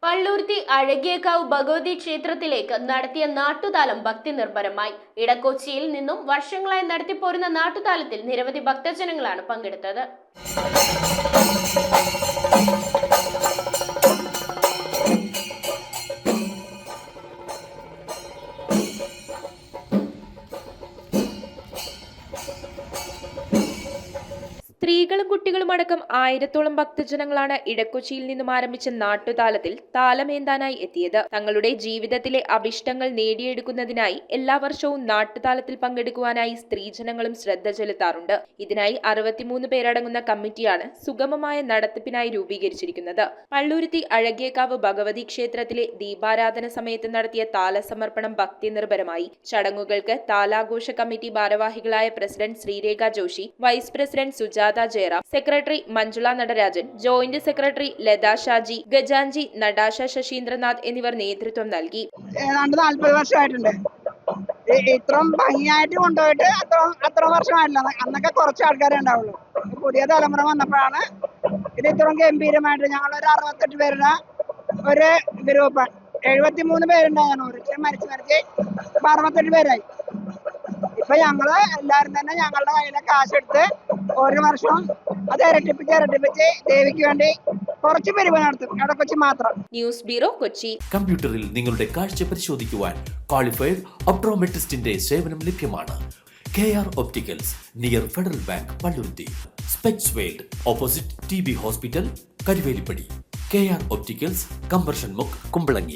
പള്ളുരുത്തി അഴകിയക്കാവ് ഭഗവതി ക്ഷേത്രത്തിലേക്ക് നടത്തിയ നാട്ടുതാലം ഭക്തി നിർഭരമായി. ഇടക്കൊച്ചിയിൽ നിന്നും വർഷങ്ങളായി നടത്തിപ്പോരുന്ന നാട്ടുതാലത്തിൽ നിരവധി ഭക്തജനങ്ങളാണ് പങ്കെടുത്തത്. സ്ത്രീകളും കുട്ടികളും അടക്കം 1000-ഓളം ഭക്തജനങ്ങളാണ് ഇടക്കൊച്ചിയിൽ നിന്നും ആരംഭിച്ച നാട്ടുതാലത്തിൽ താലമേന്താനായി എത്തിയത്. തങ്ങളുടെ ജീവിതത്തിലെ അഭിഷ്ടങ്ങൾ നേടിയെടുക്കുന്നതിനായി എല്ലാ വർഷവും നാട്ടുതാലത്തിൽ പങ്കെടുക്കുവാനായി സ്ത്രീജനങ്ങളും ശ്രദ്ധ ചെലുത്താറുണ്ട്. ഇതിനായി 63 പേരടങ്ങുന്ന കമ്മിറ്റിയാണ് സുഗമമായ നടത്തിപ്പിനായി രൂപീകരിച്ചിരിക്കുന്നത്. പള്ളുരുത്തി അഴകിയക്കാവ് ഭഗവതി ക്ഷേത്രത്തിലെ ദീപാരാധന സമയത്ത് നടത്തിയ താലസമർപ്പണം ഭക്തി നിർഭരമായി. ചടങ്ങുകൾക്ക് താലാഘോഷ കമ്മിറ്റി ഭാരവാഹികളായ president Sreerekha Joshi, vice president Sujatha Jayaram, secretary Manjula Natarajan, joint secretary Latha Shaji, Gajanji, Natasha Sasheendranath എന്നിവർ നേതൃത്വം നൽകി. ഏതാണ്ട് 40 വർഷമായിട്ടുണ്ട്. ഇത്രയും ഭംഗിയായിട്ട് കൊണ്ടുപോയിട്ട് അത്ര വർഷമായില്ല. അന്നൊക്കെ കുറച്ച് ആൾക്കാരെ ഉണ്ടാവുള്ളൂ. പുതിയ തലമുറ വന്നപ്പോഴാണ് ഇത് ഇത്രയും ഗംഭീരമായിട്ട്. ഞങ്ങളൊരു 68 പേരുടെ ഒരു ഗ്രൂപ്പ്, 73 പേരുണ്ടായിരുന്നു. ഒരു മരിച്ച് 68 പേരായി. ഇപ്പൊ ഞങ്ങള് എല്ലാവരും തന്നെ ഞങ്ങളുടെ കയ്യിലെ കാശെടുത്ത് ഓരോ വർഷവും അത് ഇരട്ടിപ്പിച്ച് ദേവിക്ക് വേണ്ടി കുറച്ച് പരിപാടി നടത്തും. ഇടക്കൊച്ചി മാത്രം. News bureau, Kochi. കമ്പ്യൂട്ടറിൽ നിങ്ങളുടെ കാഴ്ച പരിശോധിക്കുവാൻ ക്വാളിഫൈഡ് ഒപ്ട്രോമെട്രിസ്റ്റിന്റെ സേവനം ലഭ്യമാണ്. KR Opticals, near federal bank, Palluruthy. Specs world, opposite TB hospital, Karuvelippady. KR Opticals, combustion മുക്ക്, കുമ്പളങ്ങി.